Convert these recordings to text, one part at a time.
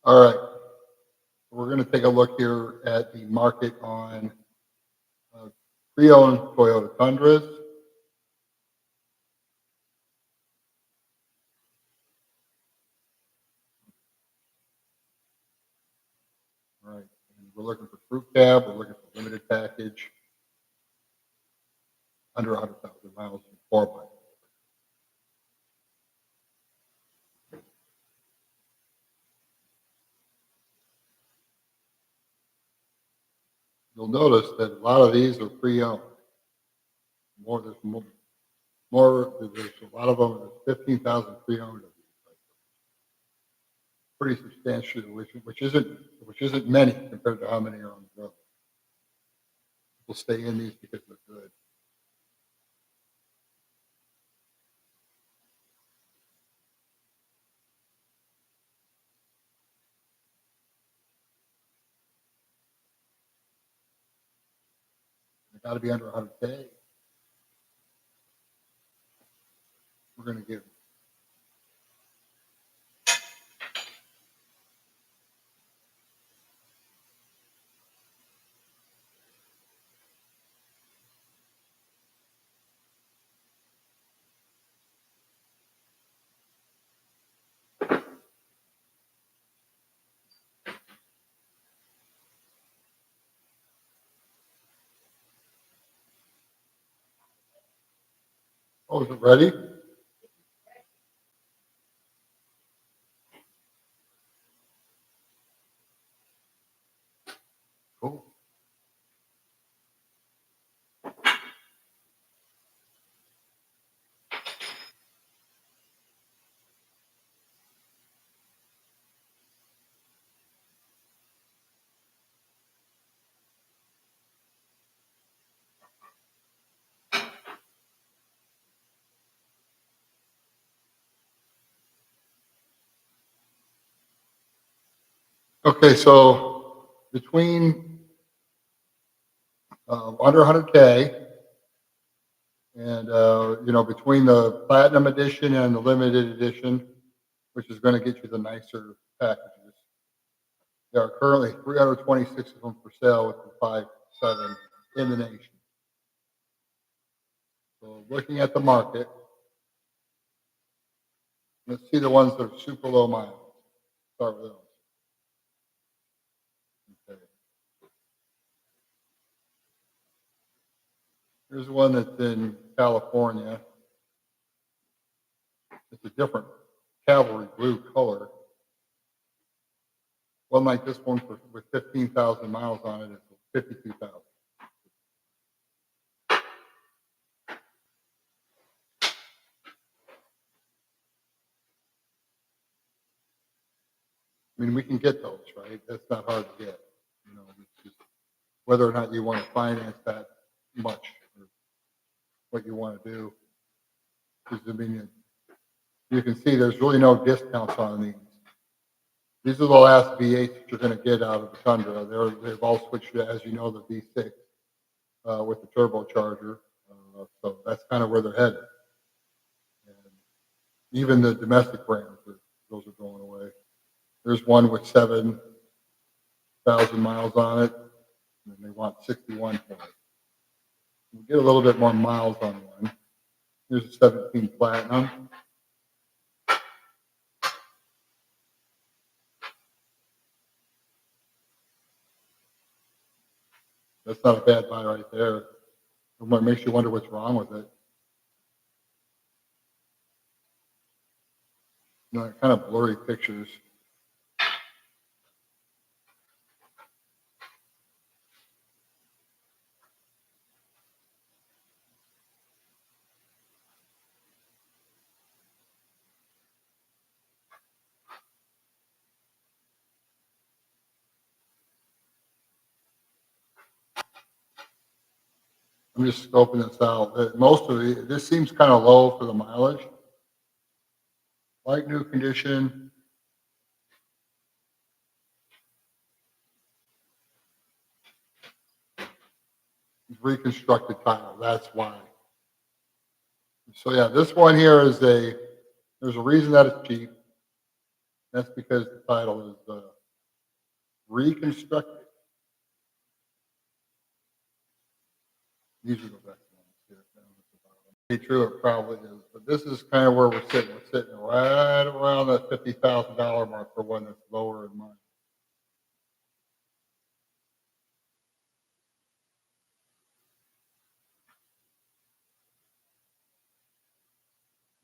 All right, we're going to take a look here at the market on uh, pre-owned Toyota Tundras. All right, and we're looking for crew cab. We're looking for limited package, under 100,000 miles, and 4x. You'll notice that a lot of these are pre-owned. There's there's a lot of them. There's 15,000 pre-owned of these. Pretty substantial, which isn't many compared to how many are on the road. People stay in these because they're good. They got to be under 100K. We're going to give. Oh, is it ready? Cool. Okay, so between under 100K and between the platinum edition and the limited edition, which is going to get you the nicer packages, there are currently 326 of them for sale with the 5.7 in the nation. So looking at the market, let's see the ones that are super low miles. Start with those. Okay. Here's one that's in California. It's a different cavalry blue color. One like this one with 15,000 miles on it is 52,000. I mean, we can get those, right? That's not hard to get. It's just whether or not you want to finance that much or what you want to do. Because I mean, you can see there's really no discounts on these. These are the last V8s that you're going to get out of the Tundra. They've all switched to, as you know, the V6 with the turbocharger. So that's kind of where they're headed. And even the domestic brands, those are going away. There's one with 7,000 miles on it, and they want 61 for it. You get a little bit more miles on one. Here's a 17 Platinum. That's not a bad buy right there. It makes you wonder what's wrong with it. Kind of blurry pictures. I'm just scoping this out. This seems kind of low for the mileage. Light new condition. Reconstructed tile. That's why. So yeah, this one here there's a reason that it's cheap. That's because the title is reconstructed. Usually go back to one down at the bottom. Be true, it probably is, but this is kind of where we're sitting. We're sitting right around the $50,000 mark for one that's lower in mine.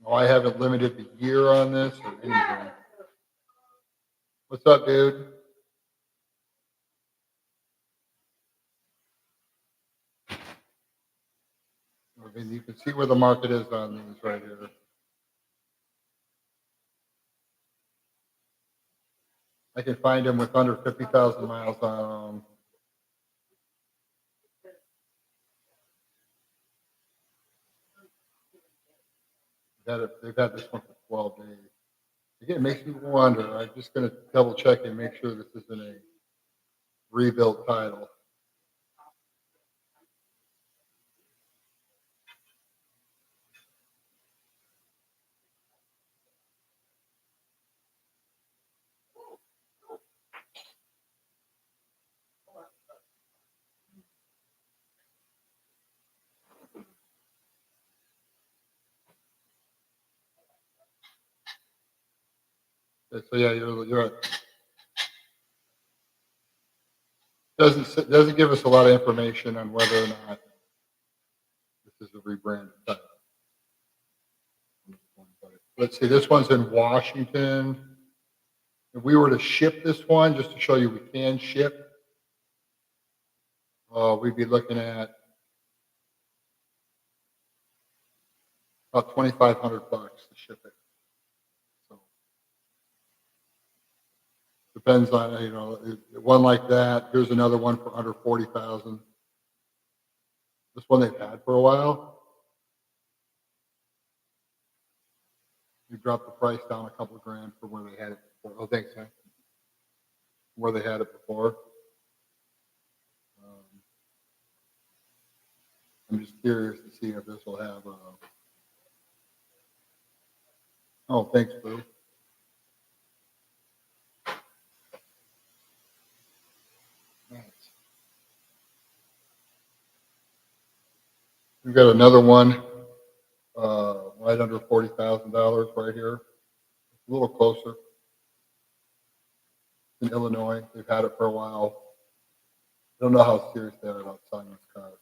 Well, I haven't limited the year on this or anything. What's up, dude? I mean, you can see where the market is on these right here. I can find them with under 50,000 miles on them. They've had this one for 12 days. Again, it makes me wonder. I'm just going to double check and make sure this isn't a rebuilt title. So yeah, you're doesn't give us a lot of information on whether or not this is a rebranded title. Let's see, this one's in Washington. If we were to ship this one, just to show you we can ship, we'd be looking at about 2,500 bucks to ship it. So depends on one like that. Here's another one for under 40,000. This one they've had for a while. You dropped the price down a couple of grand from where they had it before. Oh, thanks, man. Where they had it before. I'm just curious to see if this will have. Oh, thanks, Boo. Nice. We've got another one right under $40,000 right here. A little closer. In Illinois. They've had it for a while. I don't know how serious they are about selling this car.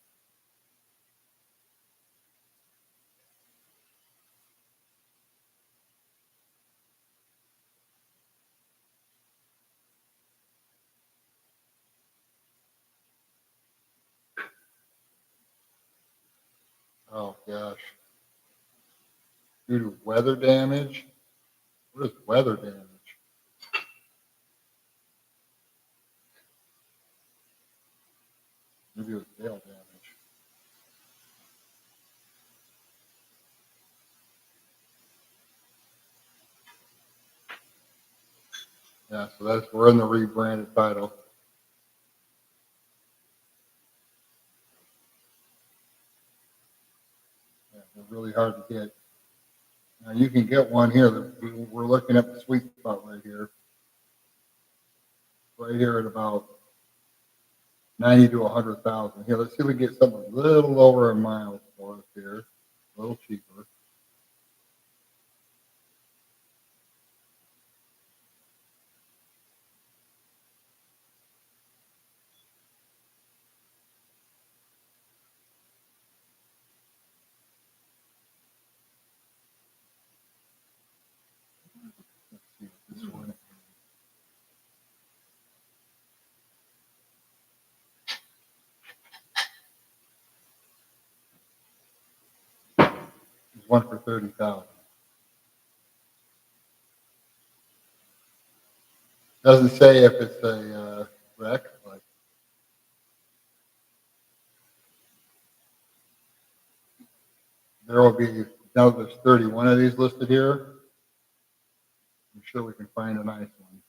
Oh gosh. Due to weather damage. What is weather damage? Maybe it was hail damage. Yeah, so we're in the rebranded title. Yeah, they're really hard to get. Now you can get one here. We're looking at the sweet spot right here. Right here at about 90 to 100,000. Here, let's see if we can get something a little lower in miles for us here. A little cheaper. Let's see this one. There's one for 30,000. Doesn't say if it's a wreck, but there will be, now there's 31 of these listed here. I'm sure we can find a nice one.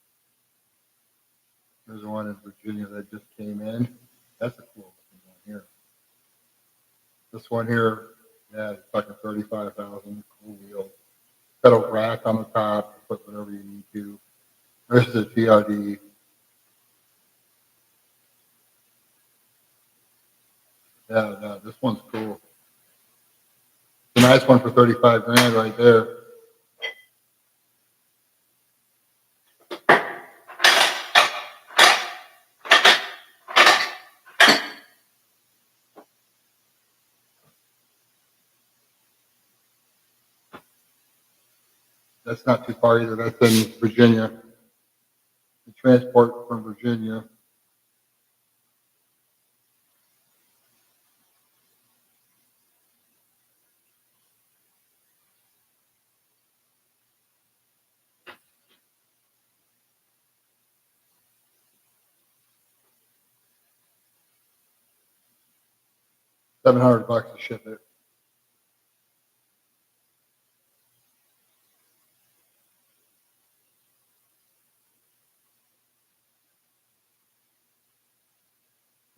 There's one in Virginia that just came in. That's a cool one here. This one here, yeah, it's like a 35,000. Cool wheel. Got a rack on the top, put whatever you need to. There's the TRD. nice one for 35 grand right there. That's not too far either. That's in Virginia. The transport from Virginia. $700 to ship it.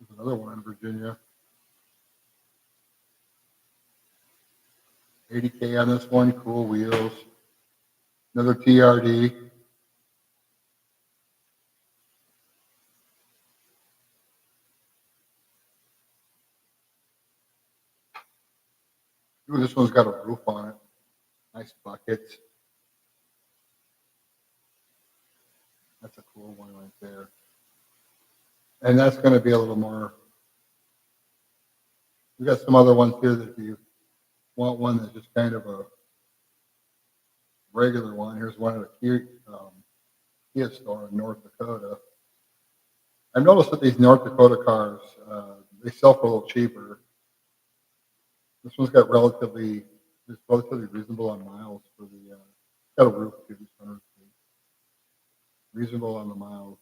There's another one in Virginia. 80K on this one. Cool wheels. Another TRD. Ooh, this one's got a roof on it. Nice buckets. That's a cool one right there. And that's going to be a little more. We got some other ones here that if you want one that's just kind of a regular one, here's one at a Kia store in North Dakota. I've noticed that these North Dakota cars, they sell for a little cheaper. This one's got it's relatively reasonable on miles for the, got a roof too, just under reasonable on the miles.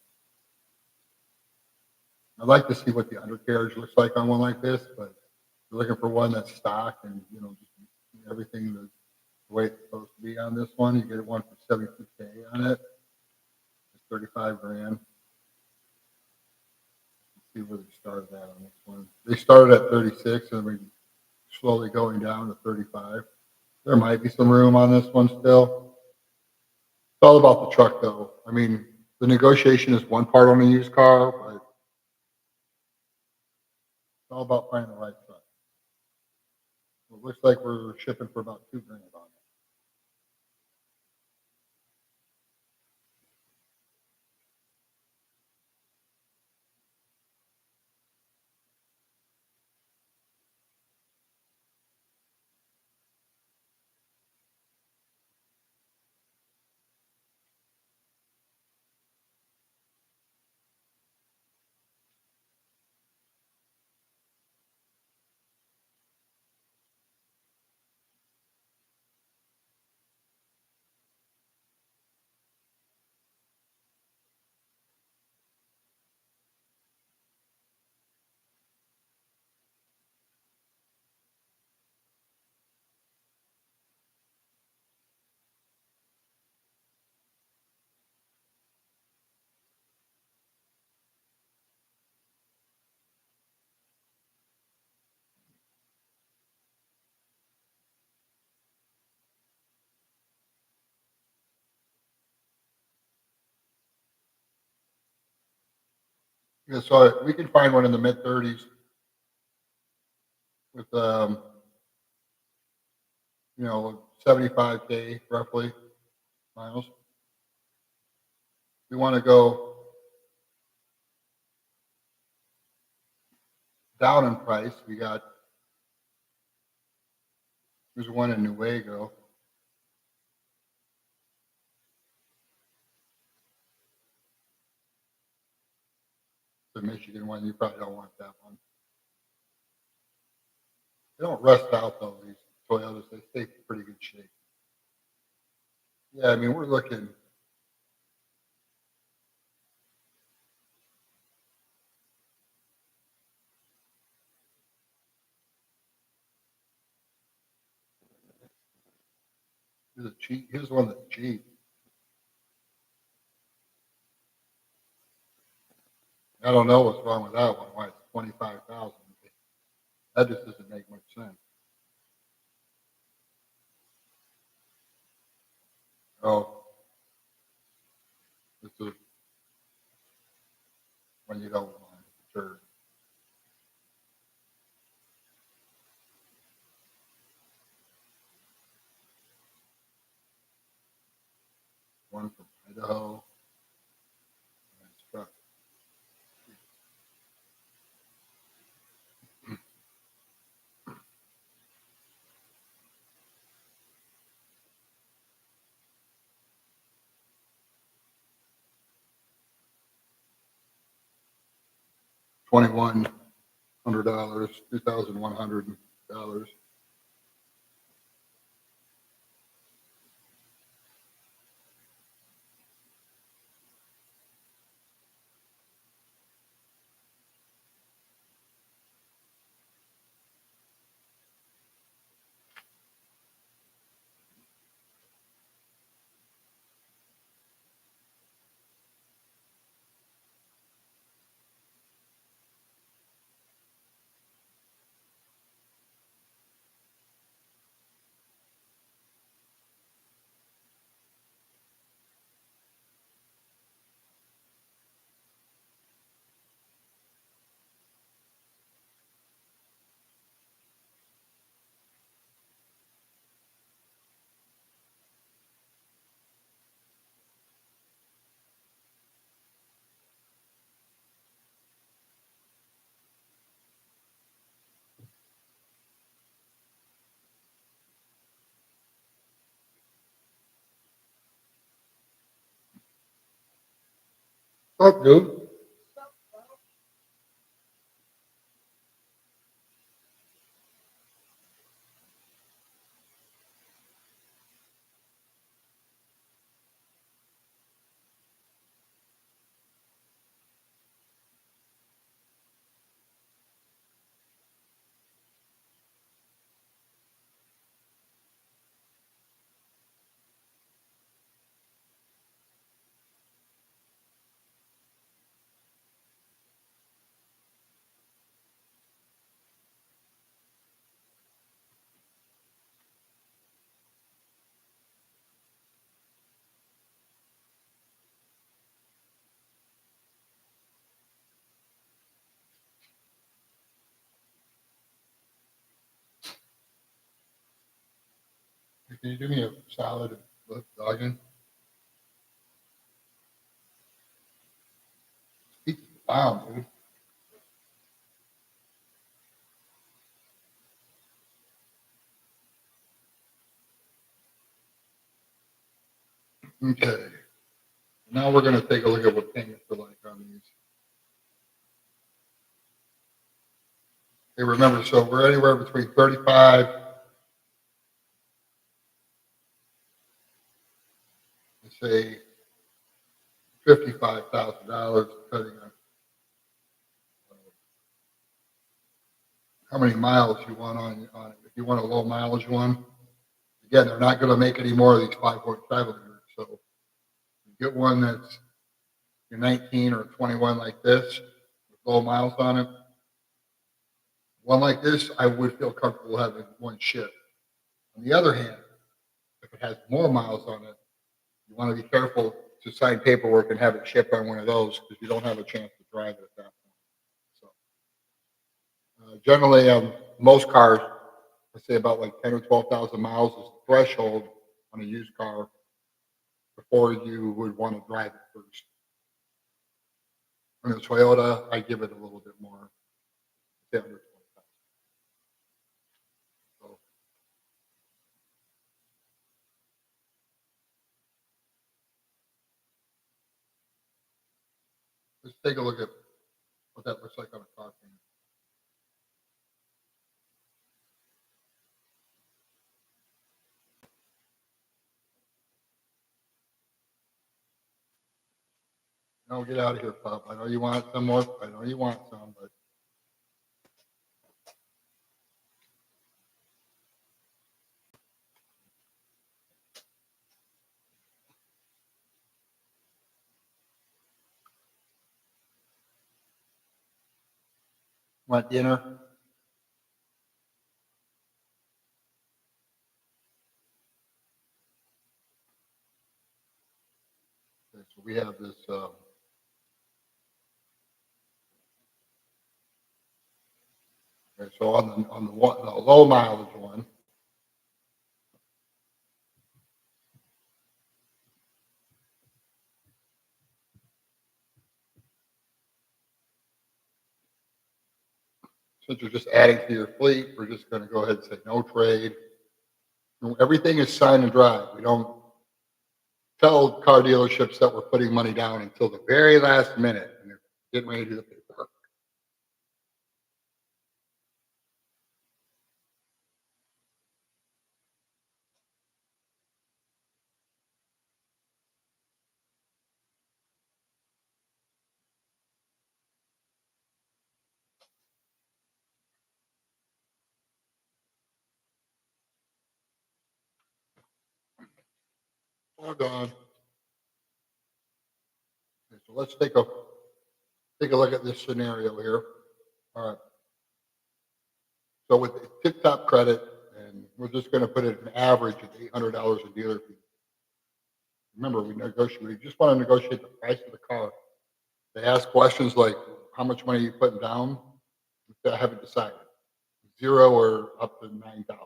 I'd like to see what the undercarriage looks like on one like this, but if you're looking for one that's stock and, just everything the way it's supposed to be on this one, you get one for 72K on it. It's 35 grand. Let's see where they started at on this one. They started at 36 and we slowly going down to 35. There might be some room on this one still. It's all about the truck though. I mean, the negotiation is one part on a used car, but it's all about finding the right truck. It looks like we're shipping for about 2 grand on it. Yeah, so we can find one in the mid 30s with 75K roughly miles. We want to go down in price. There's one in Newaygo. The Michigan one. You probably don't want that one. They don't rust out though, these Toyotas. They stay in pretty good shape. Yeah, I mean, we're looking. Here's one that's cheap. I don't know what's wrong with that one. Why it's 25,000? That just doesn't make much sense. Oh, this is when you don't want it. Sure. Is. one from Idaho. Nice truck. 2,100, $2,100. Up, dude. Can you do me a salad and let the dog in? Eat the pound, dude. Okay. Now we're going to take a look at what payments are like on these. Hey, remember, so we're anywhere between 35 and say $55,000, depending on how many miles you want on it. If you want a low mileage one, again, they're not going to make any more of these 5.7 liters. So you get one that's your 19 or 21 like this, with low miles on it. One like this, I would feel comfortable having one ship. On the other hand, if it has more miles on it, you want to be careful to sign paperwork and have it shipped on one of those because you don't have a chance to drive it at that point. So generally, most cars, I say about like 10 or 12,000 miles is the threshold on a used car before you would want to drive it first. On a Toyota, I give it a little bit more, say under 20,000. So let's take a look at what that looks like on a car payment. No, get out of here, pup. I know you want some more. I know you want some, but want dinner? Okay, so we have this. Okay, so the low mileage one, since you're just adding to your fleet, we're just gonna go ahead and say no trade. Everything is sign and drive. We don't tell car dealerships that we're putting money down until the very last minute and they're getting ready to do the paperwork. Hold on. Okay, so let's take a look at this scenario here. All right. So with the tip top credit, and we're just going to put it an average of $800 a dealer fee. Remember, we just want to negotiate the price of the car. They ask questions like, how much money are you putting down? I haven't decided. 0 or up to 9,000.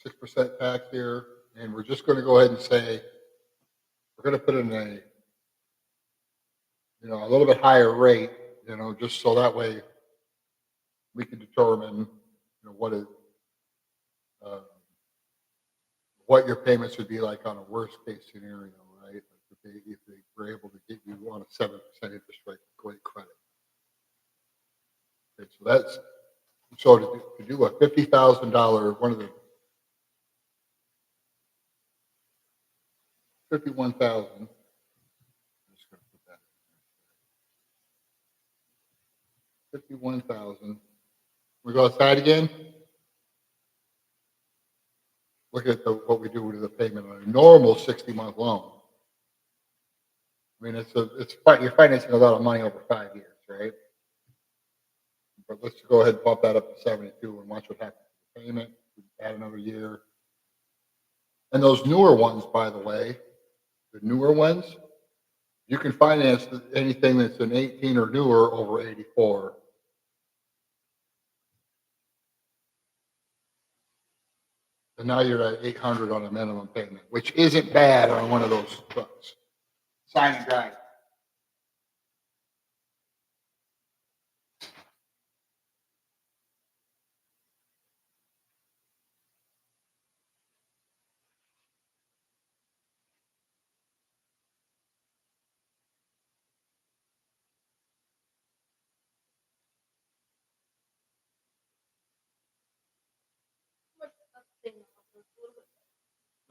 6% tax here, and we're just going to go ahead and say we're going to put in a little bit higher rate, just so that way we can determine, uh, what your payments would be like on a worst case scenario, right? Like if they were able to get you on a 7% interest rate, great credit. Okay, so to do a $50,000, one of the 51,000. Just going to put that 51,000. We go outside again. Look at what we do with the payment on a normal 60-month loan. I mean, you're financing a lot of money over 5 years, right? But let's go ahead and bump that up to 72 and watch what happens to the payment. Add another year. And those newer ones, by the way, the newer ones, you can finance anything that's an 18 or newer over 84. And now you're at 800 on a minimum payment, which isn't bad on one of those trucks. Sign and drive.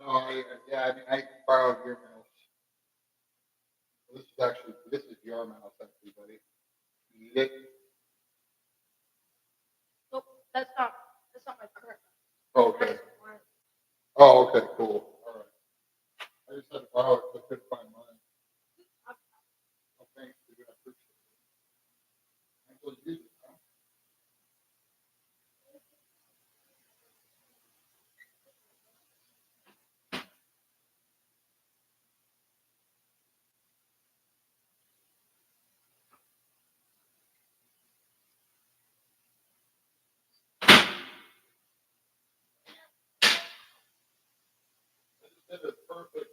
No, I borrowed your mouse. This is your mouse, actually, buddy. You need it? Nope, that's not my current. Okay. Oh, okay, cool. All right. I just had to borrow it because I couldn't find mine. Oh, thanks, dude. I appreciate it. I'm supposed to use it, huh? This is perfect.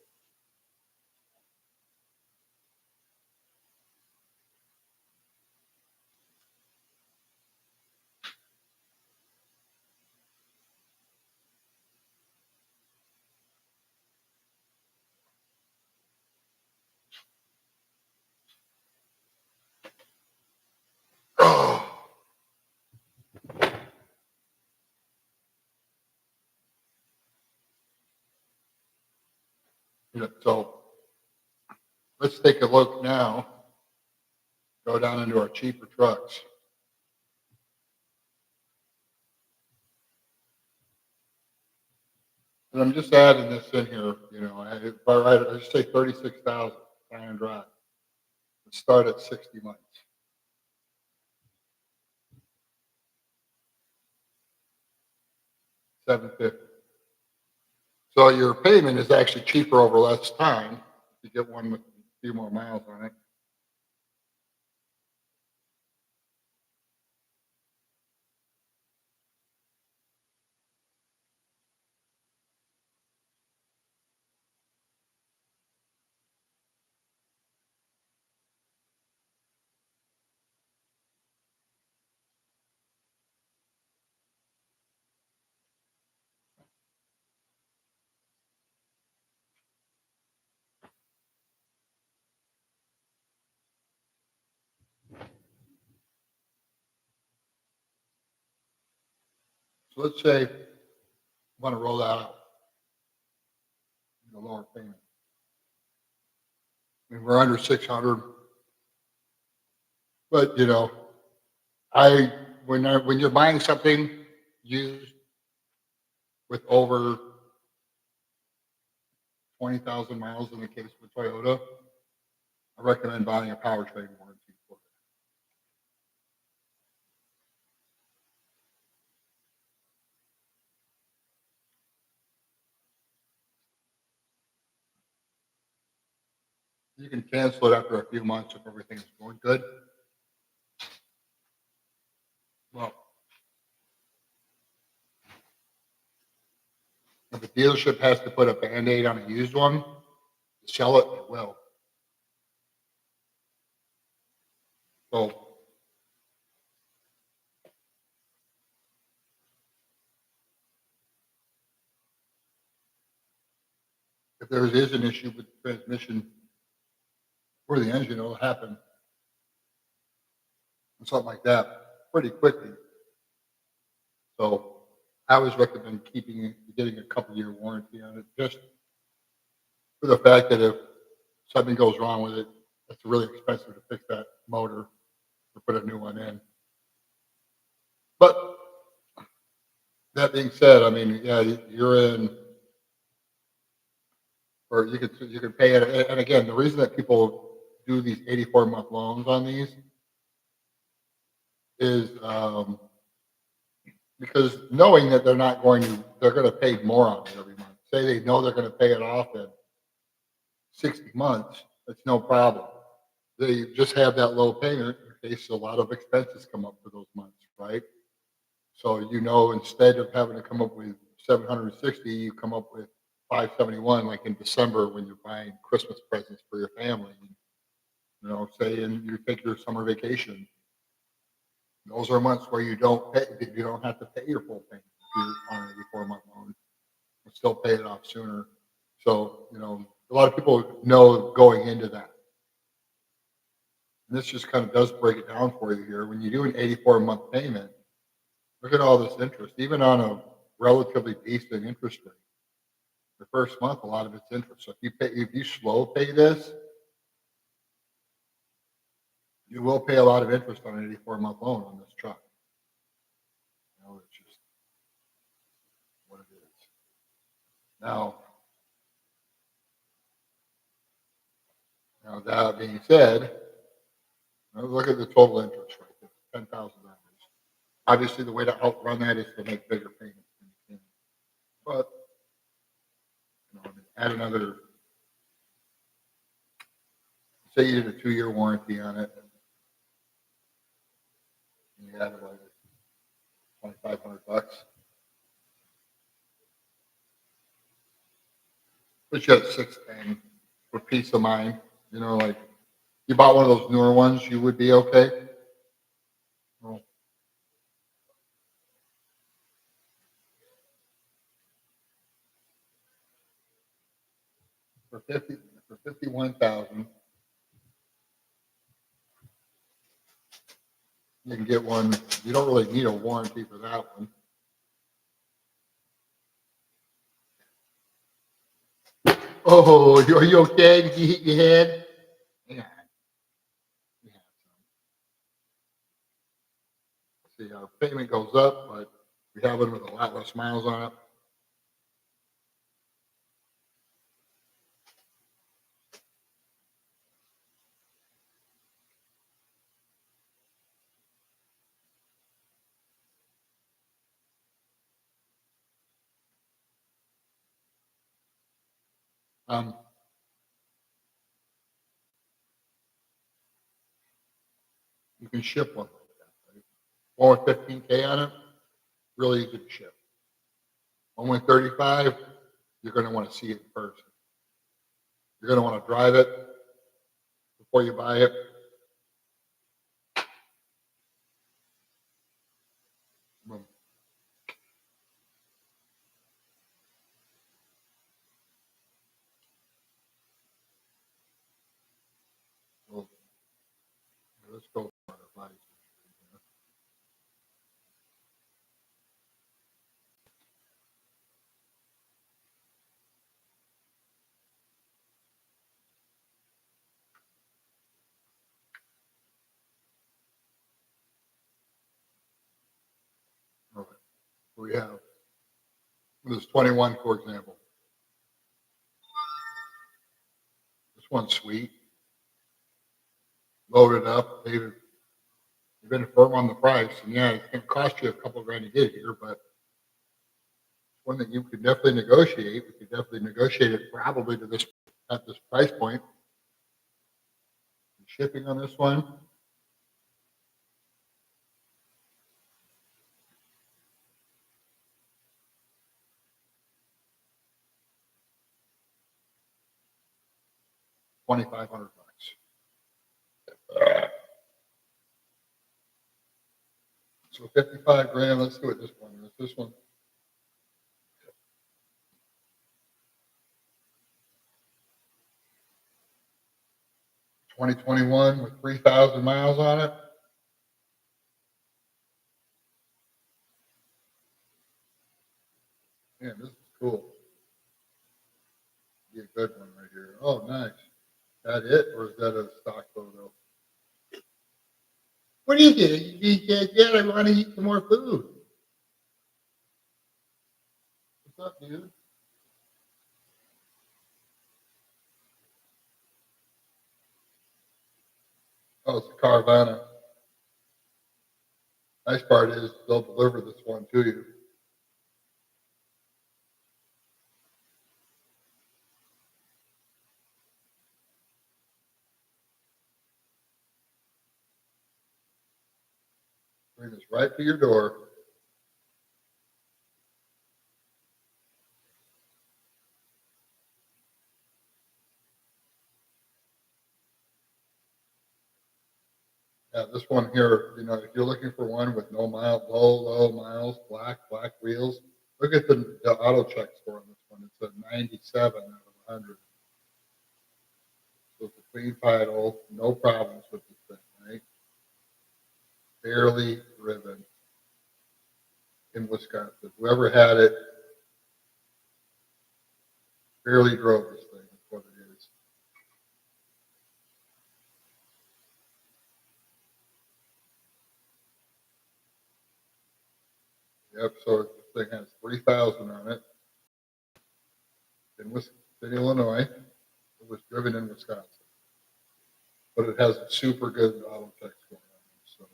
Oh. So let's take a look now. Go down into our cheaper trucks. And I'm just adding this in here, I just say 36,000 sign and drive. Let's start at 60 months. 750. So your payment is actually cheaper over less time. You get one with a few more miles on it. So let's say you want to roll that out, lower payment. I mean, we're under 600, but I when you're buying something used with over 20,000 miles in the case of a Toyota, I recommend buying a powertrain warranty for it. You can cancel it after a few months if everything is going good. Well, if the dealership has to put a Band-Aid on a used one to sell it, they will. So if there is an issue with the transmission or the engine, it'll happen and something like that pretty quickly. So I always recommend getting a couple-year warranty on it, just for the fact that if something goes wrong with it, it's really expensive to fix that motor or put a new one in. But that being said, I mean, yeah, you're in, or you could pay it. And again, the reason that people do these 84-month loans on these is because knowing that they're going to pay more on it every month. Say they know they're going to pay it off in 60 months, that's no problem. They just have that low payment in case a lot of expenses come up for those months, right? So instead of having to come up with 760, you come up with 571, like in December when you're buying Christmas presents for your family. Say you take your summer vacation. Those are months where you don't have to pay your full payment if you're on an 84-month loan. You still pay it off sooner. So, a lot of people know going into that. And this just kind of does break it down for you here. When you do an 84-month payment, look at all this interest, even on a relatively decent interest rate. The first month, a lot of it's interest. So if you slow pay this, you will pay a lot of interest on an 84-month loan on this truck. It's just what it is. Now that being said, look at the total interest right there, $10,000. Obviously, the way to outrun that is to make bigger payments than you can. But add another. Say you did a 2-year warranty on it, and you added like $2,500. But you had 610 for peace of mind. Like you bought one of those newer ones, you would be okay. Well, for 51,000, you can get one. You don't really need a warranty for that one. Oh, are you okay? Did you hit your head? Yeah. Yeah. See, our payment goes up, but we have it with a lot less miles on it. Um, you can ship one like that, right? One with 15K on it, really easy to ship. One with 35, you're going to want to see it in person. You're going to want to drive it before you buy it. Well, let's go. we have. There's 21, for example. This one's sweet. Loaded up. They've been firm on the price. And yeah, it's going to cost you a couple of grand to get here, but one that you could definitely negotiate. We could definitely negotiate it probably to this at this price point. Shipping on this one. $2,500. So 55 grand. Let's do it this one. This one. 2021 with 3,000 miles on it. Man, this is cool. Be a good one right here. Oh, nice. That it, or is that a stock photo? What do you get? Yeah, I want to eat some more food. What's up, dude? Oh, it's a Carvana. Nice part is they'll deliver this one to you. Bring this right to your door. Yeah, this one here, if you're looking for one with no low miles, black wheels, look at the auto check score on this one. It's a 97 out of 100. So it's a clean title, no problems with this thing, right? Barely driven in Wisconsin. Whoever had it barely drove this thing. That's what it is. Yep. So this thing has 3,000 on it in Illinois. It was driven in Wisconsin, but it has a super good auto tech score on it. So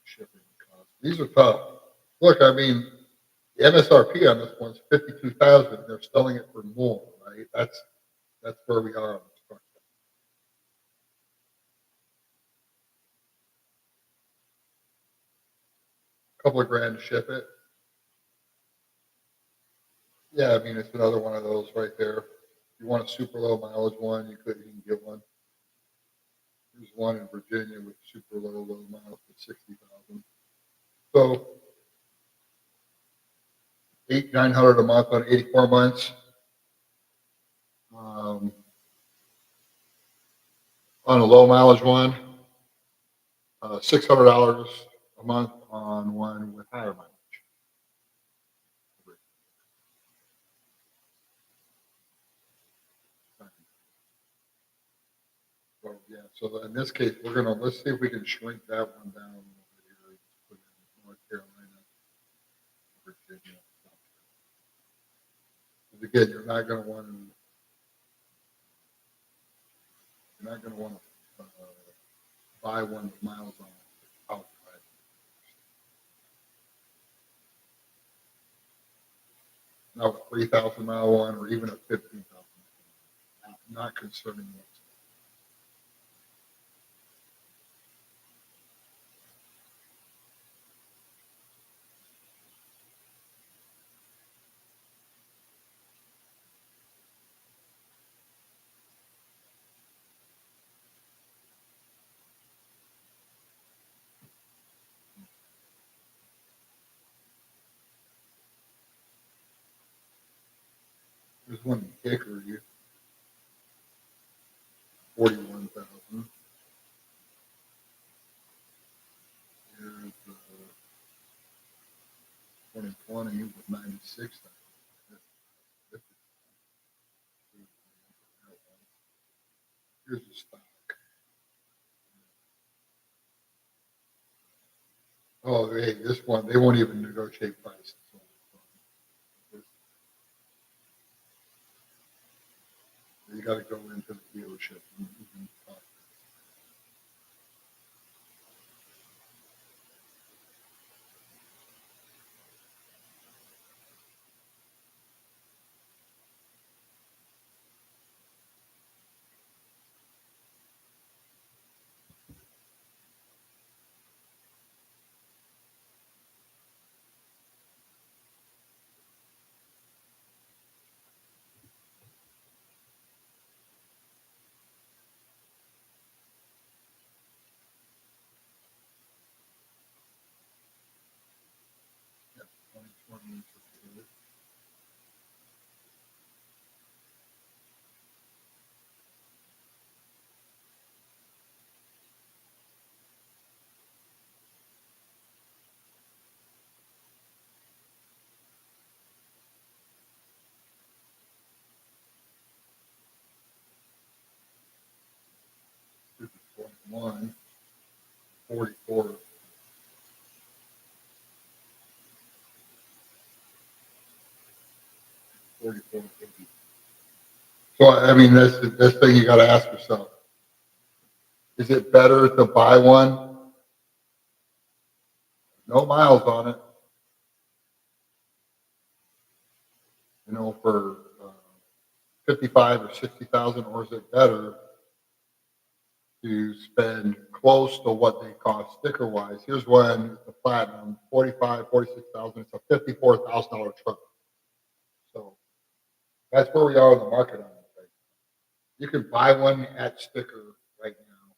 shipping costs. These are tough. Look, I mean, the MSRP on this one's 52,000. They're selling it for more, right? That's where we are on this truck. A couple of grand to ship it. Yeah, I mean, it's another one of those right there. If you want a super low mileage one, you can get one. There's one in Virginia with super low miles for 60,000. So 900 a month on 84 months. Um, on a low mileage one, $600 a month on one with higher mileage. So yeah, so in this case, let's see if we can shrink that one down a little bit here. Let's put in North Carolina, Virginia. Because again, you're not going to want to buy one with miles on it outright. Not a 3,000 mile one or even a 15,000. Not concerning whatsoever. There's one in Hickory, 41,000. Here's 2020 with 96,000. Here's the stock. Oh, hey, this one, they won't even negotiate prices. You got to go into the dealership and talk. 2020, 21, 44, 44, 50. So, I mean, that's the thing you got to ask yourself. Is it better to buy one, no miles on it, for 55 or 60,000, or is it better to spend close to what they cost sticker wise? Here's one, the Platinum, 45, 46,000. It's a $54,000 truck. So that's where we are in the market on it. Right? You can buy one at sticker right now,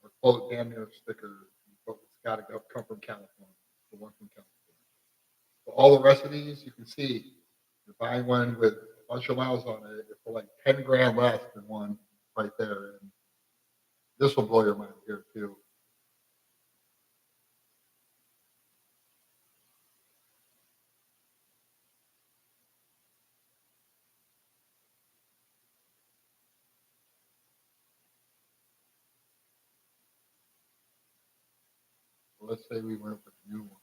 or quote damn near sticker, but it's got to come from California. The one from California. So all the rest of these, you can see you're buying one with a bunch of miles on it for like 10 grand less than one right there. And this will blow your mind here too. So let's say we went with new ones.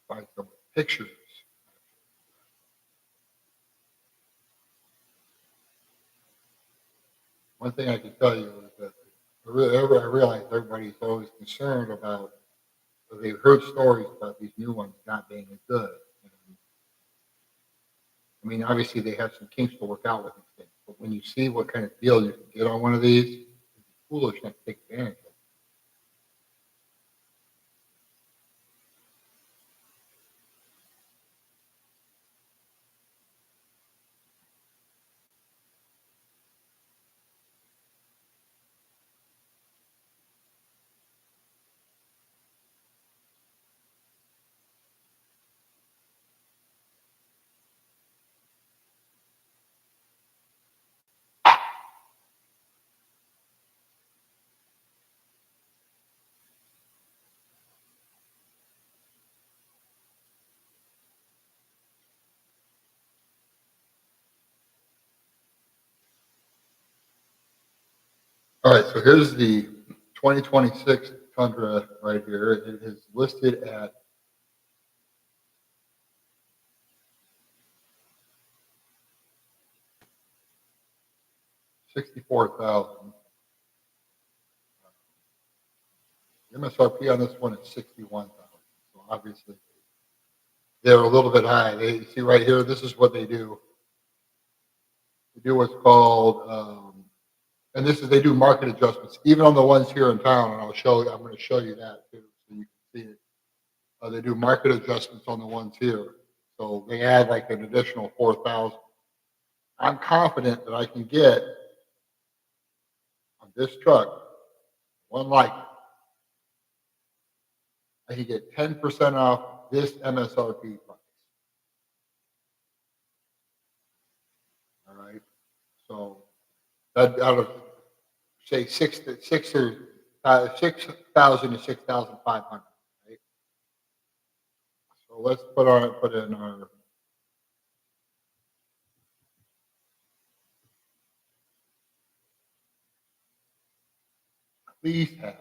By some pictures. One thing I can tell you is that I realize everybody's always concerned about, they've heard stories about these new ones not being as good. And, I mean, obviously they have some kinks to work out with these things, but when you see what kind of deal you can get on one of these, it's foolish not to take advantage of it. All right, so here's the 2026 Tundra right here. It is listed at 64,000. The MSRP on this one is 61,000. So obviously they're a little bit high. They see right here. This is what they do. They do what's called, and this is they do market adjustments, even on the ones here in town. And I'll show you. I'm going to show you that too, so you can see it. They do market adjustments on the ones here. So they add like an additional 4,000. I'm confident that I can get on this truck, one like it, I can get 10% off this MSRP price. All right. So that out of say 6,000 to 6,500. Right. So let's put in our least have